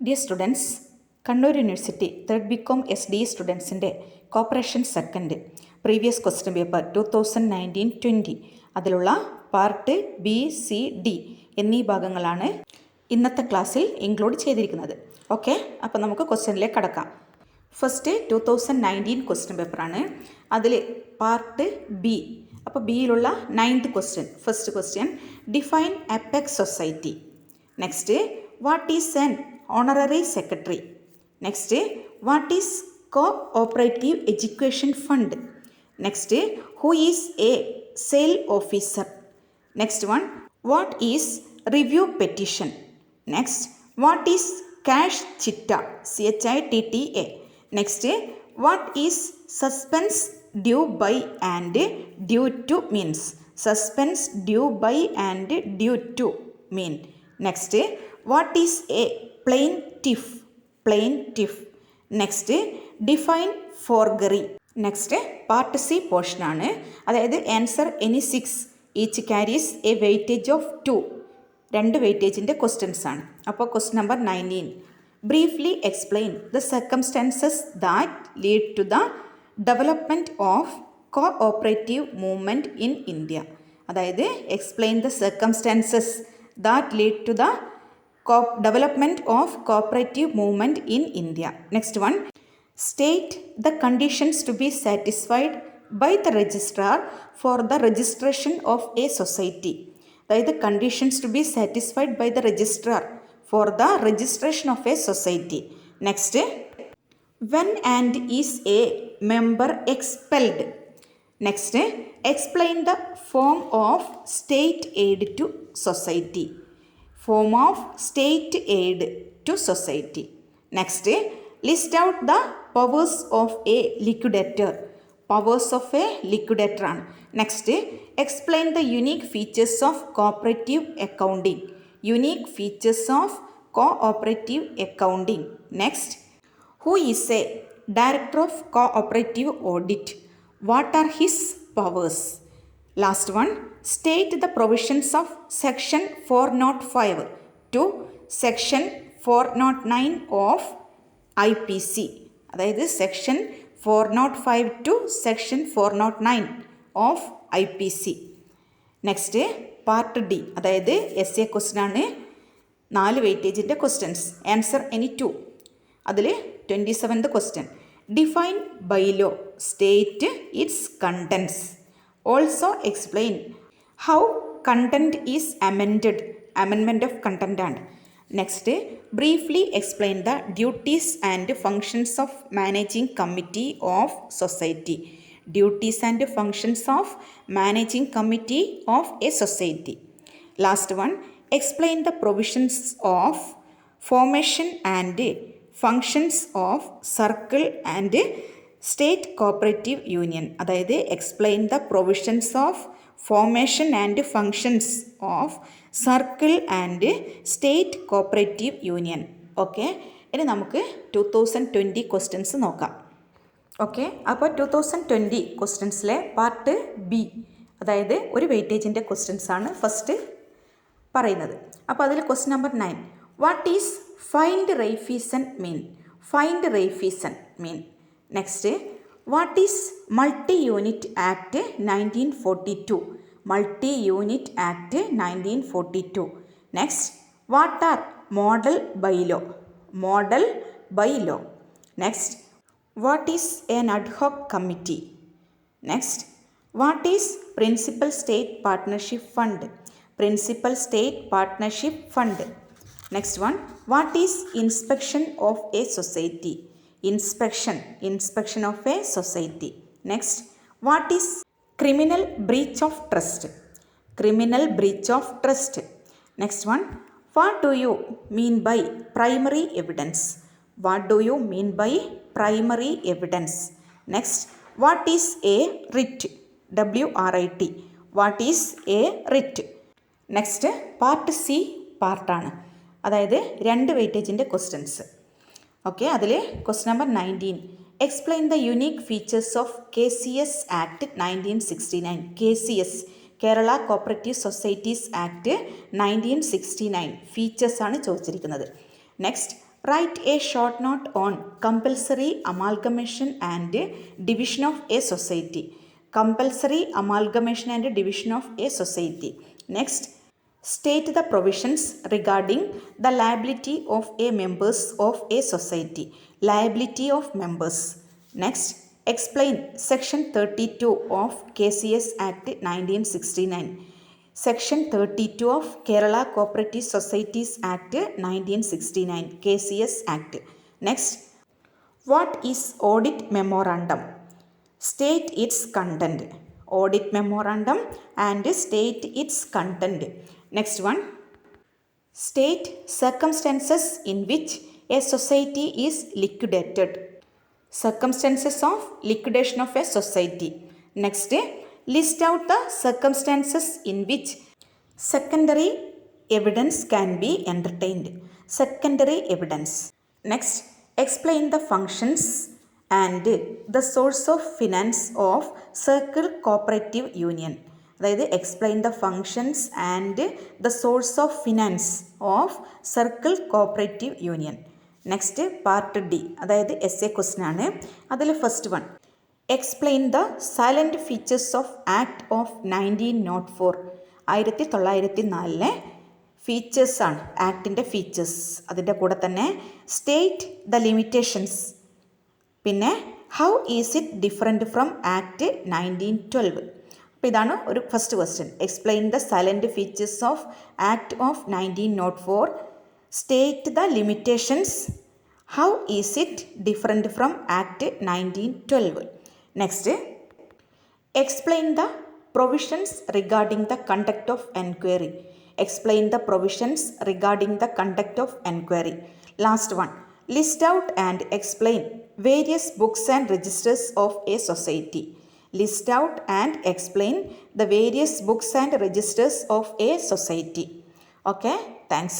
Dear students, Kannur University 3rd BCom SDE സ്റ്റുഡൻസിൻ്റെ cooperation second previous question paper 2019-20 അതിലുള്ള part B C D എന്നീ ഭാഗങ്ങളാണ് ഇന്നത്തെ ക്ലാസ്സിൽ ഇൻക്ലൂഡ് ചെയ്തിരിക്കുന്നത്. ഓക്കെ, അപ്പോൾ നമുക്ക് ക്വസ്റ്റ്യനിലേക്ക് കടക്കാം. ഫസ്റ്റ് 2019 ക്വസ്റ്റ്യൻ പേപ്പറാണ്. അതിൽ പാർട്ട് ബി, അപ്പോൾ ബിയിലുള്ള 9th question. First question, define apex society. Next, what is an honorary secretary. Next, what is cooperative education fund? Next, who is a sale officer? Next one, what is review petition? Next, what is cash chitta? CHITTA. Next, what is suspense due by and due to means? Suspense due by and due to mean. Next, what is a plaintiff? Next, define forgery. Next, part C portion ആണ്. അതായത് answer any 6 each carries a weightage of 2. 2 വെയിറ്റേജിൻ്റെ questions ആണ്. അപ്പോൾ question number 19, briefly explain the circumstances that lead to the development of cooperative movement in India. അതായത് explain the circumstances that lead to the development of cooperative movement in India. Next one, state the conditions to be satisfied by the registrar for the registration of a society. അതായത് conditions to be satisfied by the registrar for the registration of a society. Next, when and is a member expelled? Next, explain the form of state aid to society. Form of state aid to society. Next, list out the powers of a liquidator. Powers of a liquidator. Next, explain the unique features of cooperative accounting. Unique features of cooperative accounting. Next, who is a director of cooperative audit? What are his powers? Last one, state the provisions of section 405 to section 409 of IPC. അതായത് section 405 to section 409 of IPC. Next part D, അതായത് S A question ആണ്. 4 വെയിറ്റേജിൻ്റെ questions. Answer any 2. അതിൽ 27th question, define by law, state its contents. Also explain how content is amended. Amendment of content. And next, briefly explain the duties and functions of managing committee of society. Duties and functions of managing committee of a society. Last one, explain the provisions of formation and functions of circle and state cooperative union. അതായത് explain the provisions of formation and functions of circle and state cooperative union. Okay, ഇനി നമുക്ക് 2020 questions നോക്കാം. Okay, അപ്പോൾ 2020 ക്വസ്റ്റ്യൻസിലെ part B, അതായത് ഒരു വെയിറ്റേജിൻ്റെ questions ആണ് first പറയുന്നത്. അപ്പോൾ അതിൽ question number 9, what is find Raiffeisen mean? Find Raiffeisen mean. Next, what is Multi-Unit Act 1942? Multi-Unit Act 1942. Next, what are Model Bylaw? Model Bylaw. Next, what is an ad hoc committee? Next, what is Principal State Partnership Fund? Principal State Partnership Fund. Next one, what is inspection of a society? Inspection of a society. Next, what is criminal breach of trust? Criminal breach of trust. Next one, what do you mean by primary evidence? What do you mean by primary evidence? Next, what is a writ? WRIT. What is a writ? Next, part C പാർട്ടാണ്. അതായത് 2 വെയിറ്റേജിൻ്റെ questions. Okay, അതിൽ question number 19, explain the unique features of KCS act 1969. KCS, Kerala cooperative societies act 1969 ഫീച്ചേഴ്സാണ് ചോദിച്ചിരിക്കുന്നത്. Next, Write a short note on compulsory amalgamation and division of a society. Compulsory amalgamation and division of a society. Next, state the provisions regarding the liability of a members of a society. Liability of members. Next, explain section 32 of KCS Act 1969. Section 32 of Kerala Cooperative Societies Act 1969, KCS Act. Next, what is audit memorandum? State its content. Audit memorandum and state its content. Next one, state circumstances in which a society is liquidated. Circumstances of liquidation of a society. Next, list out the circumstances in which secondary evidence can be entertained. Secondary evidence. Next, explain the functions and the source of finance of Circle Cooperative Union. അതായത് explain the functions and the source of finance of circle cooperative union. Next part D, അതായത് S A question ആണ്. അതിൽ first one, explain the salient features of act of 1904. 1904 ഫീച്ചേഴ്സാണ്, ആക്ടിൻ്റെ features. അതിൻ്റെ കൂടെ തന്നെ state the limitations. പിന്നെ how is it different from act 1912. അപ്പോൾ ഇതാണ് ഒരു first question. Explain the salient features of act of 1904. State the limitations. How is it different from act 1912. Next, explain the provisions regarding the conduct of enquiry. Explain the provisions regarding the conduct of enquiry. Last one, list out and explain various books and registers of a society. List out and explain the various books and registers of a society. Okay, thanks.